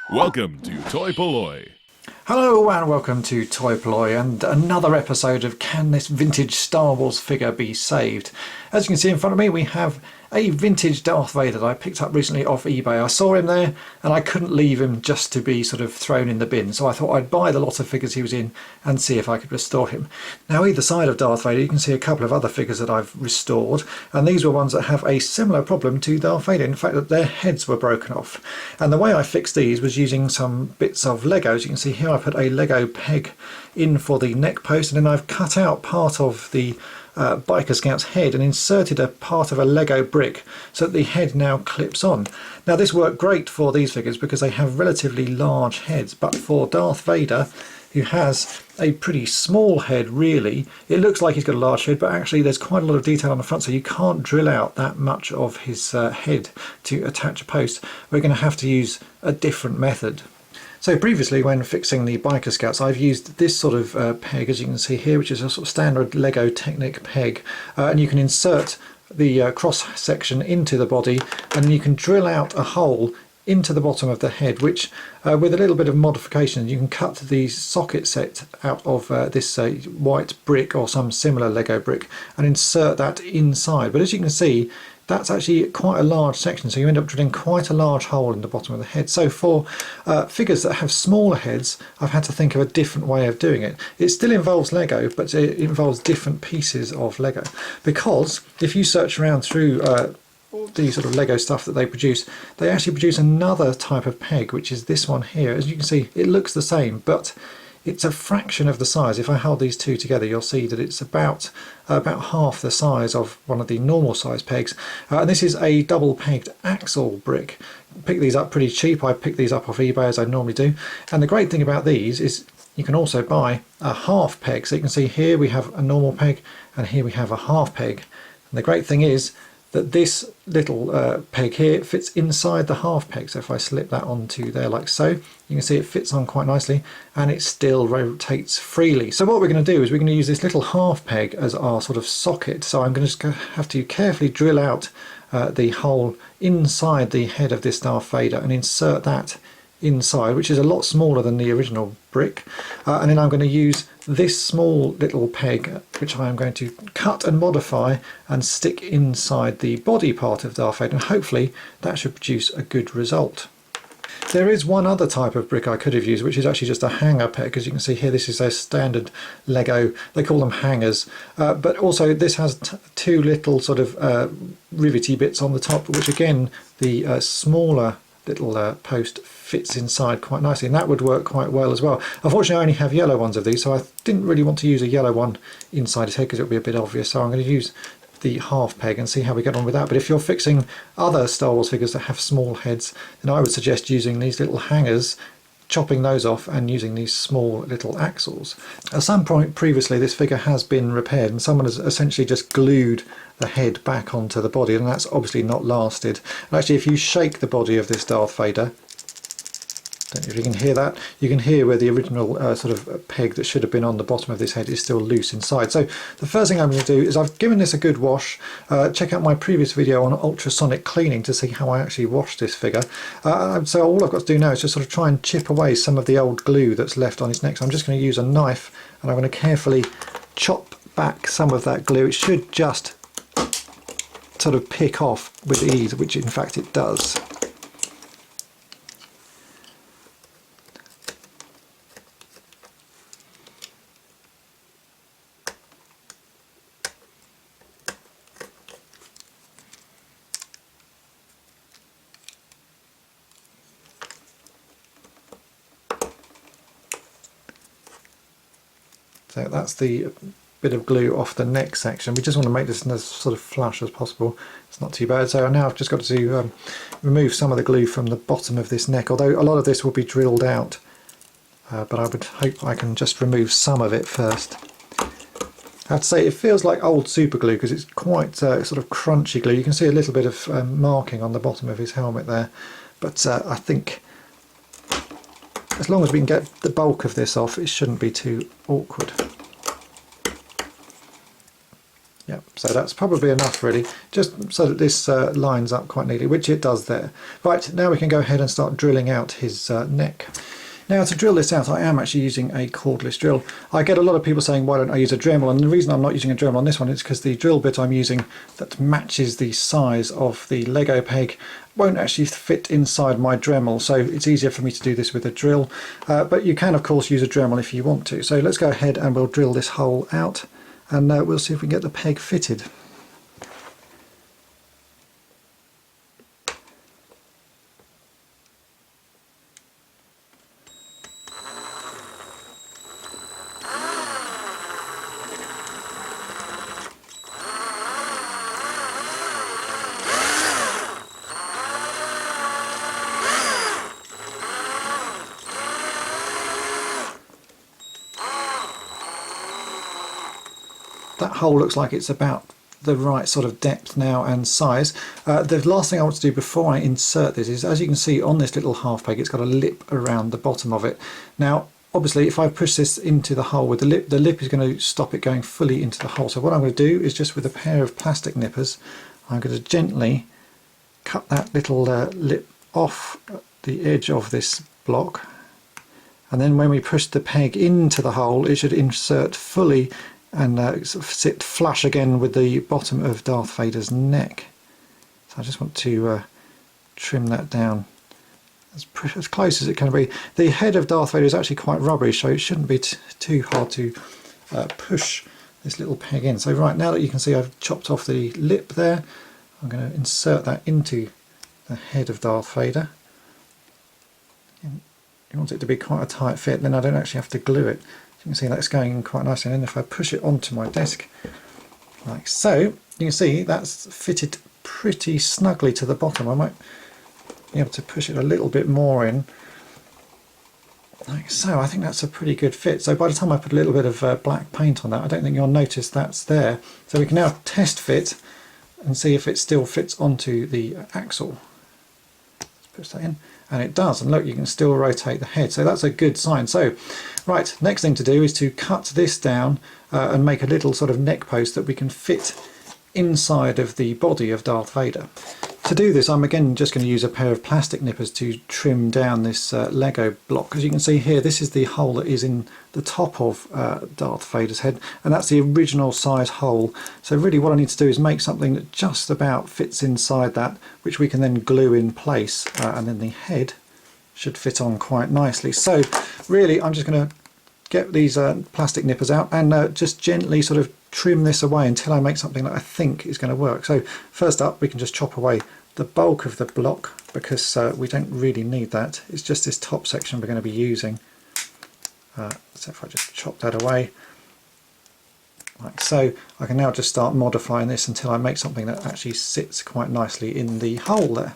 Welcome to toy-polloi. Hello and welcome to toy-polloi and another episode of Can This Vintage Star Wars Figure Be Saved? As you can see in front of me, we have a vintage Darth Vader that I picked up recently off eBay. I saw him there and I couldn't leave him just to be sort of thrown in the bin, so I thought I'd buy the lot of figures he was in and see if I could restore him. Now either side of Darth Vader you can see a couple of other figures that I've restored, and these were ones that have a similar problem to Darth Vader, in fact that their heads were broken off. And the way I fixed these was using some bits of Lego. As you can see here, I put a Lego peg in for the neck post, and then I've cut out part of the Biker Scout's head and inserted a part of a Lego brick so that the head now clips on. Now this worked great for these figures because they have relatively large heads, but for Darth Vader, who has a pretty small head really, it looks like he's got a large head, but actually there's quite a lot of detail on the front, so you can't drill out that much of his head to attach a post. We're going to have to use a different method. So previously, when fixing the Biker Scouts, I've used this sort of peg, as you can see here, which is a sort of standard Lego Technic peg, and you can insert the cross section into the body, and then you can drill out a hole into the bottom of the head, which with a little bit of modification you can cut the socket set out of this white brick or some similar Lego brick and insert that inside. But as you can see, that's actually quite a large section, so you end up drilling quite a large hole in the bottom of the head. So for figures that have smaller heads, I've had to think of a different way of doing it. It still involves Lego, but it involves different pieces of Lego, because if you search around through the sort of Lego stuff that they actually produce another type of peg, which is this one here. As you can see, it looks the same, but it's a fraction of the size. If I hold these two together, you'll see that it's about half the size of one of the normal size pegs. And this is a double pegged axle brick. Pick these up pretty cheap. I picked these up off eBay as I normally do. And the great thing about these is you can also buy a half peg. So you can see here we have a normal peg and here we have a half peg. And the great thing is that this little peg here fits inside the half peg. So if I slip that onto there like so, you can see it fits on quite nicely and it still rotates freely. So what we're going to do is we're going to use this little half peg as our sort of socket. So I'm going to just have to carefully drill out the hole inside the head of this Darth Vader and insert that inside, which is a lot smaller than the original brick, and then I'm going to use this small little peg, which I am going to cut and modify and stick inside the body part of Darth Vader, and hopefully that should produce a good result. There is one other type of brick I could have used, which is actually just a hanger peg. As you can see here, this is a standard Lego, they call them hangers, but also this has two little sort of rivety bits on the top, which again the smaller little post fits inside quite nicely, and that would work quite well as well. Unfortunately I only have yellow ones of these, so I didn't really want to use a yellow one inside his head because it would be a bit obvious, so I'm going to use the half peg and see how we get on with that. But if you're fixing other Star Wars figures that have small heads, then I would suggest using these little hangers, chopping those off and using these small little axles. At some point previously this figure has been repaired and someone has essentially just glued the head back onto the body, and that's obviously not lasted. And actually if you shake the body of this Darth Vader, don't know if you can hear that, you can hear where the original sort of peg that should have been on the bottom of this head is still loose inside. So the first thing I'm going to do is I've given this a good wash. Check out my previous video on ultrasonic cleaning to see how I actually washed this figure. So all I've got to do now is just sort of try and chip away some of the old glue that's left on his neck. So I'm just going to use a knife and I'm going to carefully chop back some of that glue. It should just sort of pick off with ease, which in fact it does. So that's the bit of glue off the neck section. We just want to make this as sort of flush as possible. It's not too bad. So now I've just got to remove some of the glue from the bottom of this neck, although a lot of this will be drilled out, but I would hope I can just remove some of it first. I have to say it feels like old super glue because it's quite sort of crunchy glue. You can see a little bit of marking on the bottom of his helmet there, but I think as long as we can get the bulk of this off, it shouldn't be too awkward. Yep, So that's probably enough really, just so that this lines up quite neatly, which it does there. Right, now we can go ahead and start drilling out his neck. Now to drill this out, I am actually using a cordless drill. I get a lot of people saying, why don't I use a Dremel? And the reason I'm not using a Dremel on this one is because the drill bit I'm using that matches the size of the Lego peg won't actually fit inside my Dremel, so it's easier for me to do this with a drill. But you can of course use a Dremel if you want to. So let's go ahead and we'll drill this hole out, and we'll see if we can get the peg fitted. That hole looks like it's about the right sort of depth now and size. The last thing I want to do before I insert this is, as you can see on this little half peg, it's got a lip around the bottom of it. Now obviously if I push this into the hole with the lip is going to stop it going fully into the hole. So what I'm going to do is, just with a pair of plastic nippers, I'm going to gently cut that little lip off the edge of this block, and then when we push the peg into the hole it should insert fully and sort of sit flush again with the bottom of Darth Vader's neck. So I just want to trim that down as close as it can be. The head of Darth Vader is actually quite rubbish, so it shouldn't be too hard to push this little peg in. So right, now that you can see I've chopped off the lip there, I'm going to insert that into the head of Darth Vader. You want it to be quite a tight fit, then I don't actually have to glue it. You can see that's going in quite nicely, and then if I push it onto my desk like so, you can see that's fitted pretty snugly to the bottom. I might be able to push it a little bit more in like so. I think that's a pretty good fit. So by the time I put a little bit of black paint on that, I don't think you'll notice that's there. So we can now test fit and see if it still fits onto the axle. Let's push that in, and it does, and look, you can still rotate the head, so that's a good sign. So right, next thing to do is to cut this down and make a little sort of neck post that we can fit inside of the body of Darth Vader. To do this, I'm again just going to use a pair of plastic nippers to trim down this Lego block. As you can see here, this is the hole that is in the top of Darth Vader's head, and that's the original size hole. So really what I need to do is make something that just about fits inside that, which we can then glue in place, and then the head should fit on quite nicely. So really I'm just going to get these plastic nippers out and just gently sort of trim this away until I make something that I think is going to work. So first up, we can just chop away the bulk of the block, because we don't really need that. It's just this top section we're going to be using. So if I just chop that away like so, I can now just start modifying this until I make something that actually sits quite nicely in the hole there.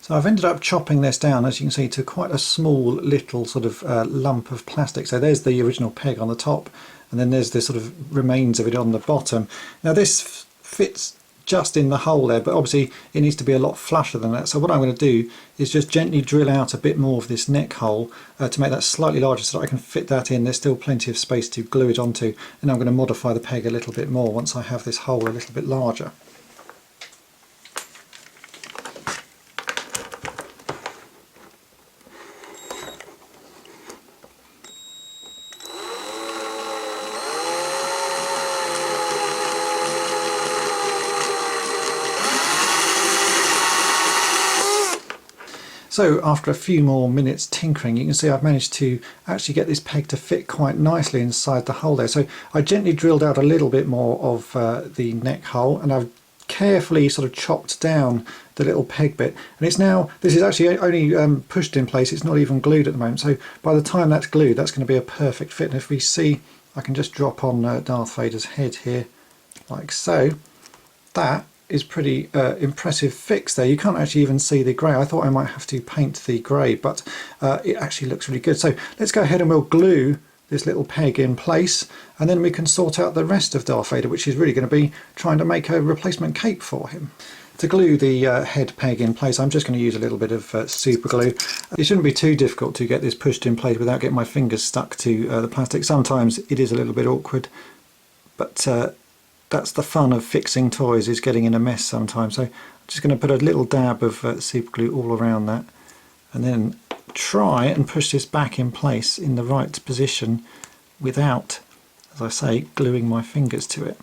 So I've ended up chopping this down, as you can see, to quite a small little sort of lump of plastic. So there's the original peg on the top, and then there's the sort of remains of it on the bottom. Now this fits just in the hole there, but obviously it needs to be a lot flusher than that. So what I'm going to do is just gently drill out a bit more of this neck hole to make that slightly larger so that I can fit that in. There's still plenty of space to glue it onto, and I'm going to modify the peg a little bit more once I have this hole a little bit larger. So after a few more minutes tinkering, you can see I've managed to actually get this peg to fit quite nicely inside the hole there. So I gently drilled out a little bit more of the neck hole, and I've carefully sort of chopped down the little peg bit, and it's now, this is actually only pushed in place, it's not even glued at the moment. So by the time that's glued, that's going to be a perfect fit. And if we see, I can just drop on Darth Vader's head here like so. That is pretty impressive fix there. You can't actually even see the grey. I thought I might have to paint the grey, but it actually looks really good. So let's go ahead and we'll glue this little peg in place, and then we can sort out the rest of Darth Vader, which is really going to be trying to make a replacement cape for him. To glue the head peg in place, I'm just going to use a little bit of super glue. It shouldn't be too difficult to get this pushed in place without getting my fingers stuck to the plastic. Sometimes it is a little bit awkward, but that's the fun of fixing toys, is getting in a mess sometimes. So I'm just going to put a little dab of super glue all around that, and then try and push this back in place in the right position without, as I say, gluing my fingers to it.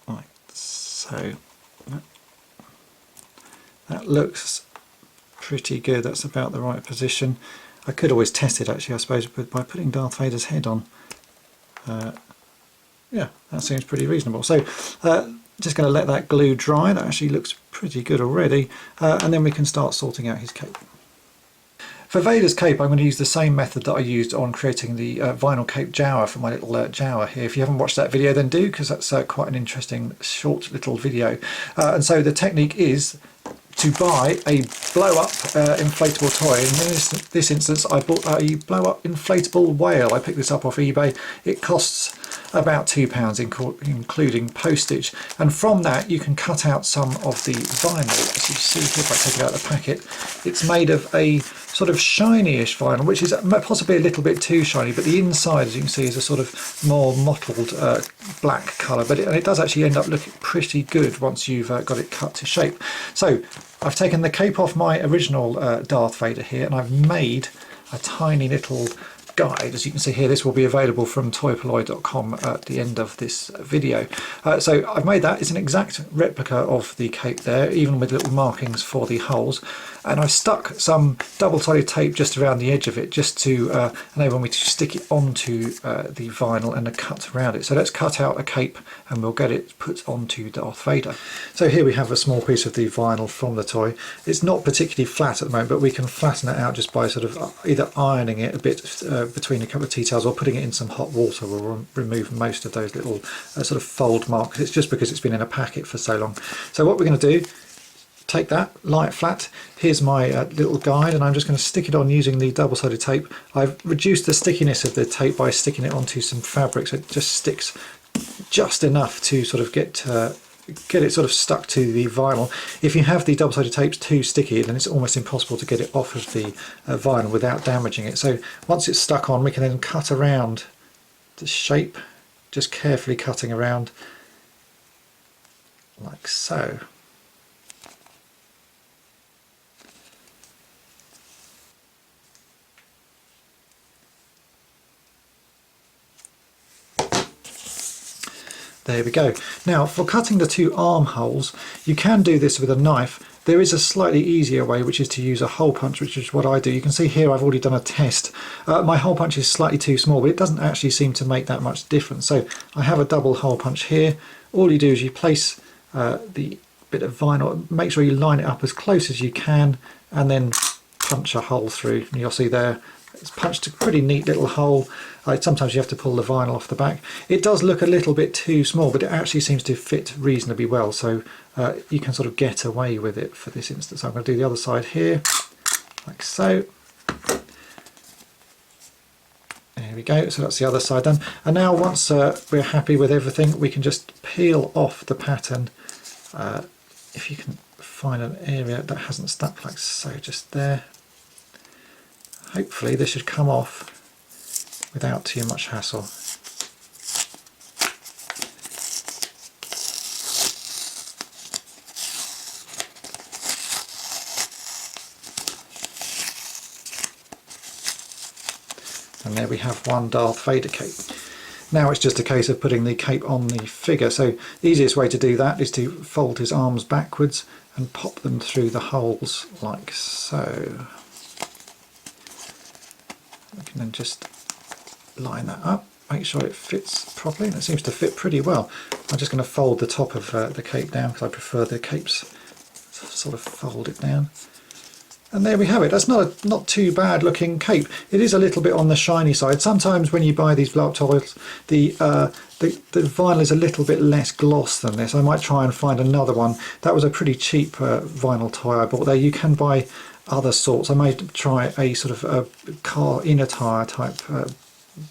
Like so. That looks pretty good. That's about the right position. I could always test it actually, I suppose, but by putting Darth Vader's head on. Yeah, that seems pretty reasonable. So just going to let that glue dry. That actually looks pretty good already, and then we can start sorting out his cape. For Vader's cape, I'm going to use the same method that I used on creating the vinyl cape Jawa for my little Jawa here. If you haven't watched that video, then do, because that's quite an interesting short little video. And so the technique is to buy a blow-up inflatable toy. In this instance, I bought a blow-up inflatable whale. I picked this up off eBay. It costs about £2, including postage. And from that, you can cut out some of the vinyl. As you see here, if I take it out of the packet, it's made of a sort of shiny-ish vinyl, which is possibly a little bit too shiny, but the inside, as you can see, is a sort of more mottled black colour, but it does actually end up looking pretty good once you've got it cut to shape. So I've taken the cape off my original Darth Vader here, and I've made a tiny little guide. As you can see here, this will be available from toy-polloi.com at the end of this video. So I've made that. It's an exact replica of the cape there, even with little markings for the holes. And I've stuck some double-sided tape just around the edge of it, just to enable me to stick it onto the vinyl and a cut around it. So let's cut out a cape and we'll get it put onto Darth Vader. So here we have a small piece of the vinyl from the toy. It's not particularly flat at the moment, but we can flatten it out just by sort of either ironing it a bit between a couple of tea towels or putting it in some hot water. Will remove most of those little sort of fold marks. It's just because it's been in a packet for so long. So what we're going to do, take that, lie it flat. Here's my little guide, and I'm just going to stick it on using the double-sided tape. I've reduced the stickiness of the tape by sticking it onto some fabric, so it just sticks just enough to sort of get it sort of stuck to the vinyl. If you have the double-sided tapes too sticky, then it's almost impossible to get it off of the vinyl without damaging it. So once it's stuck on, we can then cut around the shape, just carefully cutting around like so. There we go. Now for cutting the two armholes, you can do this with a knife. There is a slightly easier way, which is to use a hole punch, which is what I do. You can see here I've already done a test. My hole punch is slightly too small, but it doesn't actually seem to make that much difference. So I have a double hole punch here. All you do is you place the bit of vinyl, make sure you line it up as close as you can, and then punch a hole through. And you'll see there, it's punched a pretty neat little hole. Sometimes you have to pull the vinyl off the back. It does look a little bit too small, but it actually seems to fit reasonably well, so you can sort of get away with it for this instance. I'm going to do the other side here, like so. There we go, so that's the other side done. And now once we're happy with everything, we can just peel off the pattern. If you can find an area that hasn't stuck, like so, just there. Hopefully this should come off without too much hassle. And there we have one Darth Vader cape. Now it's just a case of putting the cape on the figure. So the easiest way to do that is to fold his arms backwards and pop them through the holes like so. We can then just line that up, make sure it fits properly, and it seems to fit pretty well. I'm just going to fold the top of the cape down because I prefer the capes sort of fold it down. And there we have it. That's not too bad looking cape. It is a little bit on the shiny side. Sometimes when you buy these blow-up toys, the vinyl is a little bit less gloss than this. I might try and find another one. That was a pretty cheap vinyl toy I bought there. You can buy other sorts. I may try a sort of a car inner tyre type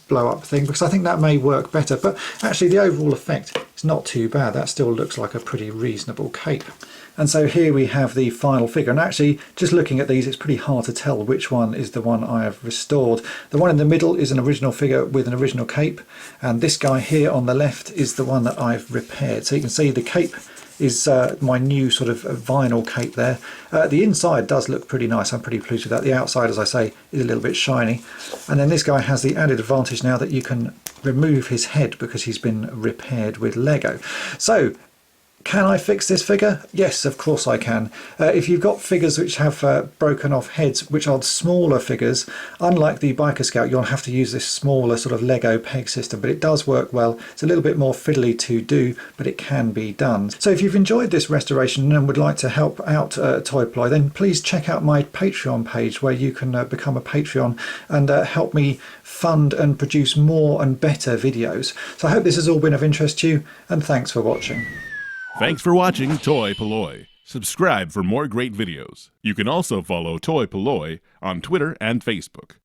blow up thing, because I think that may work better. But actually the overall effect is not too bad. That still looks like a pretty reasonable cape. And so here we have the final figure, and actually just looking at these it's pretty hard to tell which one is the one I have restored. The one in the middle is an original figure with an original cape, and this guy here on the left is the one that I've repaired. So you can see the cape is my new sort of vinyl cape there. The inside does look pretty nice. I'm pretty pleased with that. The outside, as I say, is a little bit shiny. And then this guy has the added advantage now that you can remove his head because he's been repaired with Lego. So can I fix this figure? Yes, of course I can. If you've got figures which have broken off heads, which are smaller figures, unlike the Biker Scout, you'll have to use this smaller sort of Lego peg system, but it does work well. It's a little bit more fiddly to do, but it can be done. So if you've enjoyed this restoration and would like to help out toy-polloi, then please check out my Patreon page where you can become a Patreon and help me fund and produce more and better videos. So I hope this has all been of interest to you, and thanks for watching. Thanks for watching toy-polloi. Subscribe for more great videos. You can also follow toy-polloi on Twitter and Facebook.